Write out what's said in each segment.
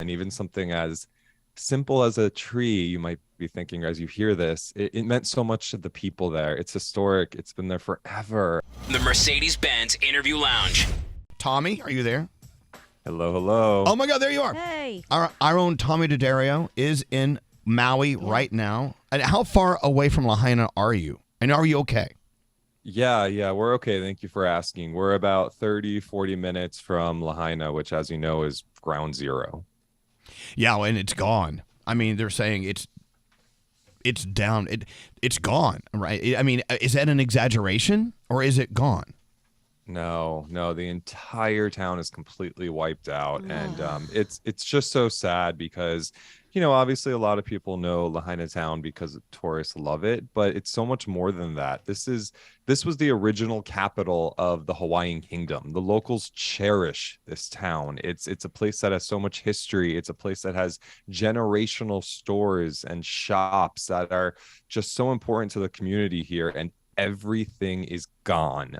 And even something as simple as a tree, you might be thinking as you hear this, it meant so much to the people there. It's historic. It's been there forever. The Mercedes-Benz Interview Lounge. Tommy, are you there? Hello, hello. Oh my God, there you are. Hey. Our own Tommy DiDario is in Maui right now. And how far away from Lahaina are you? And are you okay? Yeah, we're okay. Thank you for asking. We're about 30, 40 minutes from Lahaina, which, as you know, is ground zero. Yeah, and it's gone. I mean, they're saying it's down. It's gone, right? I mean, is that an exaggeration or is it gone? No, the entire town is completely wiped out. And it's just so sad because, obviously a lot of people know Lahaina town because tourists love it, but it's so much more than that. This was the original capital of the Hawaiian kingdom. The locals cherish this town. It's a place that has so much history. It's a place that has generational stores and shops that are just so important to the community here, and everything is gone.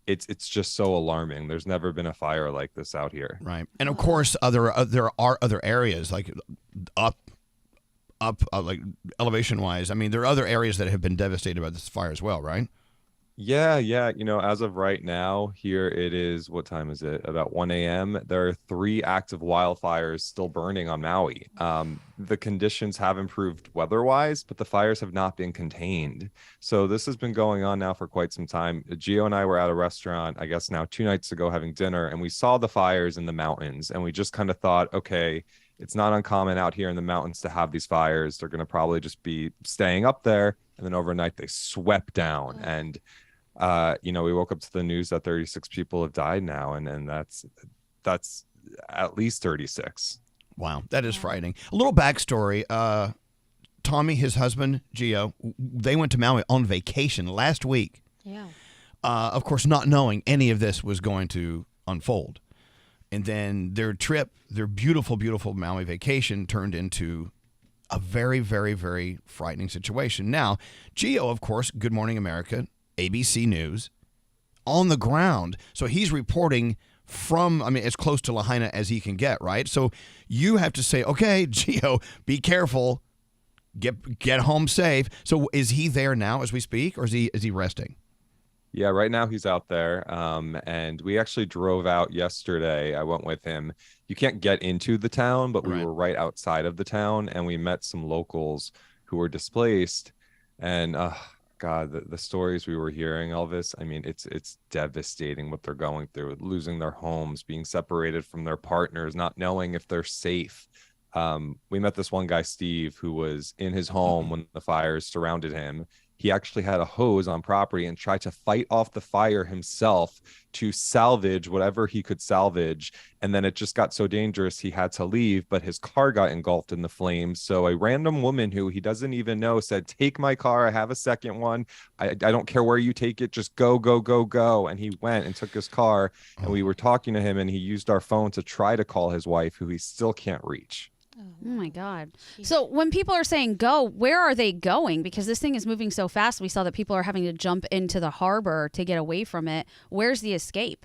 It's just so alarming. There's never been a fire like this out here. Right. And of course, there are other areas like up like elevation wise. I mean, there are other areas that have been devastated by this fire as well, right? Yeah. As of right now, here it is. What time is it? About 1 a.m. There are 3 active wildfires still burning on Maui. The conditions have improved weather-wise, but the fires have not been contained. So this has been going on now for quite some time. Gio and I were at a restaurant, I guess now 2 nights ago, having dinner, and we saw the fires in the mountains, and we just kind of thought, okay, it's not uncommon out here in the mountains to have these fires. They're going to probably just be staying up there, and then overnight they swept down. And we woke up to the news that 36 people have died now, and that's at least 36. Wow, that is frightening. A little backstory. Tommy, his husband, Gio, they went to Maui on vacation last week. Yeah. Of course, not knowing any of this was going to unfold. And then their trip, their beautiful, beautiful Maui vacation turned into a very, very, very frightening situation. Now, Gio, of course, Good Morning America, ABC News, on the ground. So he's reporting from, as close to Lahaina as he can get, right? So you have to say, okay, Gio, be careful, get home safe. So is he there now as we speak, or is he resting? Yeah, right now he's out there. And we actually drove out yesterday. I went with him. You can't get into the town, but we were right outside of the town, and we met some locals who were displaced. And God, the stories we were hearing, Elvis, it's devastating what they're going through, losing their homes, being separated from their partners, not knowing if they're safe. We met this one guy, Steve, who was in his home when the fires surrounded him. He actually had a hose on property and tried to fight off the fire himself to salvage whatever he could salvage. And then it just got so dangerous, he had to leave, but his car got engulfed in the flames. So a random woman who he doesn't even know said, "Take my car. I have a second one. I don't care where you take it. Just go, go, go, go." And he went and took his car. And we were talking to him, and he used our phone to try to call his wife, who he still can't reach. Oh my God. So when people are saying go, where are they going? Because this thing is moving so fast. We saw that people are having to jump into the harbor to get away from it. Where's the escape?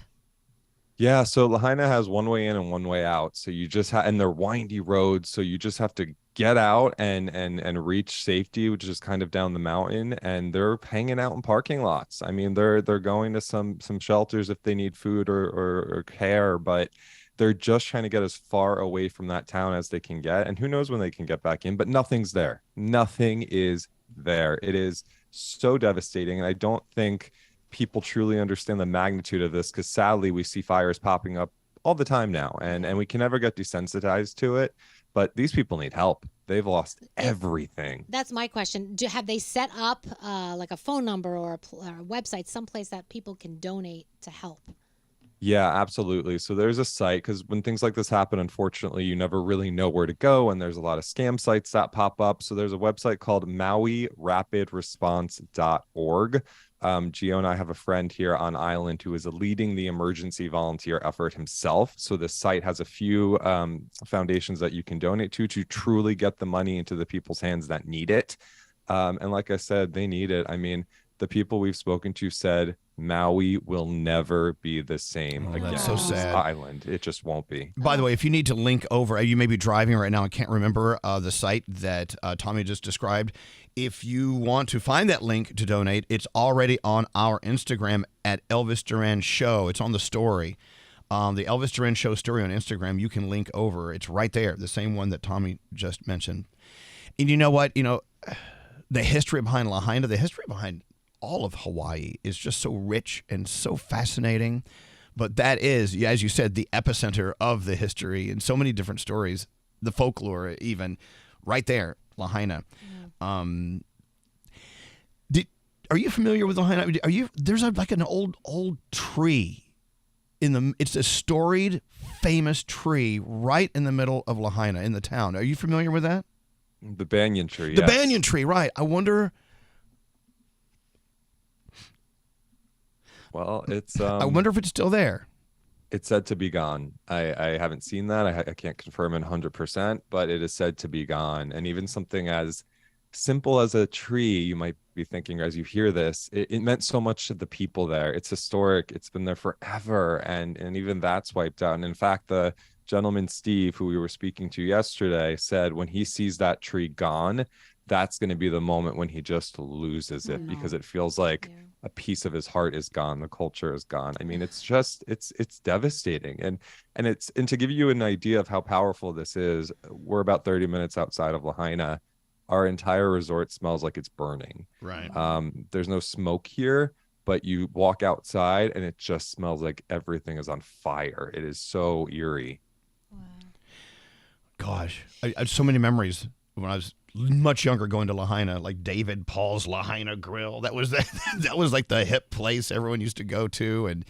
Yeah, so Lahaina has one way in and one way out. So you just and they're windy roads. So you just have to get out and reach safety, which is kind of down the mountain. And they're hanging out in parking lots. They're going to some shelters if they need food or care, but they're just trying to get as far away from that town as they can get. And who knows when they can get back in, but nothing's there. Nothing is there. It is so devastating. And I don't think people truly understand the magnitude of this, because sadly we see fires popping up all the time now, and we can never get desensitized to it. But these people need help. They've lost everything. That's my question. Have they set up like a phone number or a website, someplace that people can donate to help? Yeah, absolutely. So there's a site, because when things like this happen, unfortunately, you never really know where to go. And there's a lot of scam sites that pop up. So there's a website called MauiRapidResponse.org. Gio and I have a friend here on island who is leading the emergency volunteer effort himself. So the site has a few foundations that you can donate to truly get the money into the people's hands that need it. And like I said, they need it. The people we've spoken to said Maui will never be the same again. That's so sad. Island, it just won't be. By the way, if you need to link over, you may be driving right now and can't remember the site that Tommy just described. If you want to find that link to donate, it's already on our Instagram at Elvis Duran Show. It's on the story. The Elvis Duran Show story on Instagram, you can link over. It's right there, the same one that Tommy just mentioned. And you know what? The history behind Lahaina, the history behind all of Hawaii is just so rich and so fascinating. But that is, as you said, the epicenter of the history and so many different stories, the folklore even, right there, Lahaina. Yeah. Are you familiar with Lahaina? There's like an old tree it's a storied, famous tree right in the middle of Lahaina in the town. Are you familiar with that? The banyan tree. The banyan tree, right. I wonder. Well, it's. I wonder if it's still there. It's said to be gone. I haven't seen that. I can't confirm it 100%, but it is said to be gone. And even something as simple as a tree, you might be thinking as you hear this, it meant so much to the people there. It's historic. It's been there forever. And even that's wiped out. And in fact, the gentleman, Steve, who we were speaking to yesterday, said when he sees that tree gone, that's going to be the moment when he just loses it because it feels like a piece of his heart is gone. The culture is gone. I mean, it's just, it's devastating. And to give you an idea of how powerful this is, we're about 30 minutes outside of Lahaina. Our entire resort smells like it's burning. Right. There's no smoke here, but you walk outside and it just smells like everything is on fire. It is so eerie. Wow. Gosh, I had so many memories when I was much younger going to Lahaina, like David Paul's Lahaina Grill. That was like the hip place everyone used to go to, and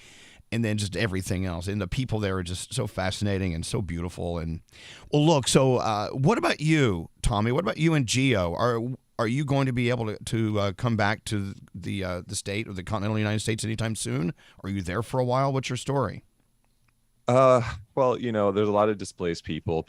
then just everything else. And the people there are just so fascinating and so beautiful. And well, look, so what about you, Tommy? What about you and Gio? Are you going to be able to come back to the state or the continental United States anytime soon? Are you there for a while? What's your story? Well, there's a lot of displaced people.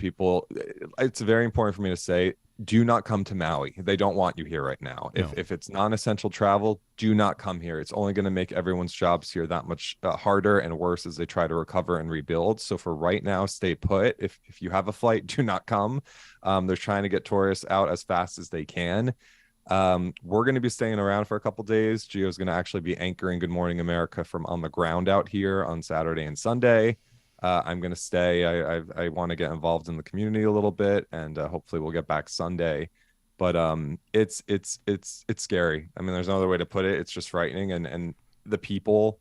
It's very important for me to say, do not come to Maui. They don't want you here right now. No. If it's non-essential travel, do not come here. It's only going to make everyone's jobs here that much harder and worse as they try to recover and rebuild. So for right now, stay put. If you have a flight, do not come. They're trying to get tourists out as fast as they can. We're going to be staying around for a couple days. Gio's going to actually be anchoring Good Morning America from on the ground out here on Saturday and Sunday. I'm going to stay. I want to get involved in the community a little bit, and hopefully we'll get back Sunday. But it's scary. I mean, there's no other way to put it. It's just frightening, and the people,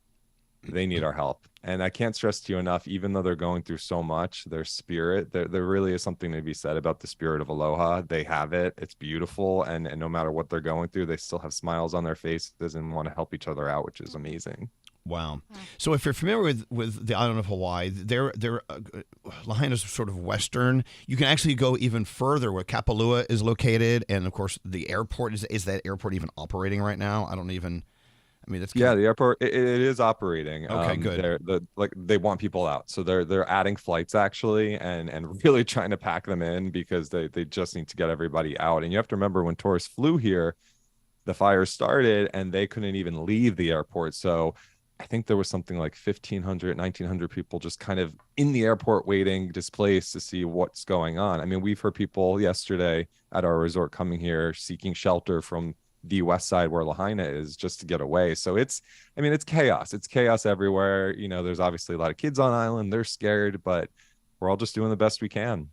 they need our help. And I can't stress to you enough, even though they're going through so much, their spirit, there really is something to be said about the spirit of aloha. They have it. It's beautiful, and no matter what they're going through, they still have smiles on their faces and want to help each other out, which is amazing. Wow. So if you're familiar with the island of Hawaii, Lahaina's sort of western. You can actually go even further where Kapalua is located. And, of course, the airport. Is that airport even operating right now? That's the airport, it is operating. Okay, good. They want people out. So they're adding flights, actually, and really trying to pack them in because they just need to get everybody out. And you have to remember when tourists flew here, the fires started and they couldn't even leave the airport. So I think there was something like 1,500, 1,900 people just kind of in the airport waiting, displaced to see what's going on. I mean, we've heard people yesterday at our resort coming here seeking shelter from the west side where Lahaina is just to get away. So it's chaos. It's chaos everywhere. There's obviously a lot of kids on island. They're scared, but we're all just doing the best we can.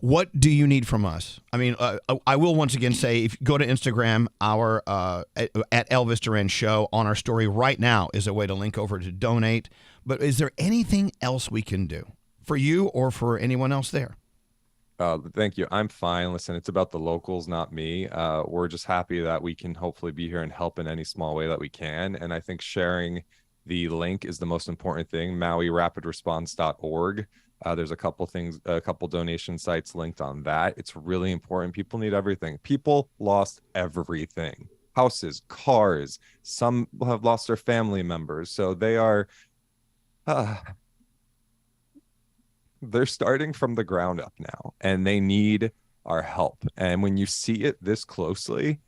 What do you need from us? I mean, I will once again say, if you go to Instagram, our at Elvis Duran Show, on our story right now is a way to link over to donate. But is there anything else we can do for you or for anyone else there? Thank you. I'm fine. Listen, it's about the locals, not me. We're just happy that we can hopefully be here and help in any small way that we can. And I think sharing the link is the most important thing. MauiRapidResponse.org. There's a couple donation sites linked on that. It's really important. People need everything. People lost everything. Houses, cars. Some have lost their family members. So they are, they're starting from the ground up now, and they need our help. And when you see it this closely,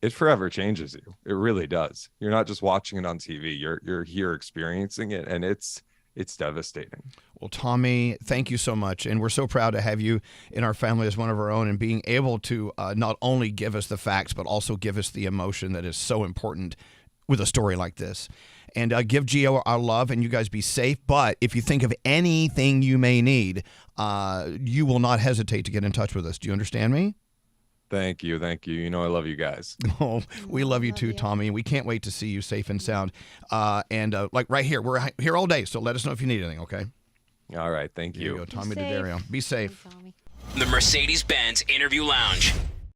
it forever changes you. It really does. You're not just watching it on TV. You're here experiencing it, and it's devastating. Well, Tommy, thank you so much. And we're so proud to have you in our family as one of our own, and being able to not only give us the facts, but also give us the emotion that is so important with a story like this. And give Gio our love, and you guys be safe. But if you think of anything you may need, you will not hesitate to get in touch with us. Do you understand me? Thank you. You know I love you guys. Oh, we love you too, Tommy. And we can't wait to see you safe and sound. And like right here, we're here all day. So let us know if you need anything, okay? All right. Thank you. There you go, Tommy DiDario. Be safe. The Mercedes-Benz Interview Lounge.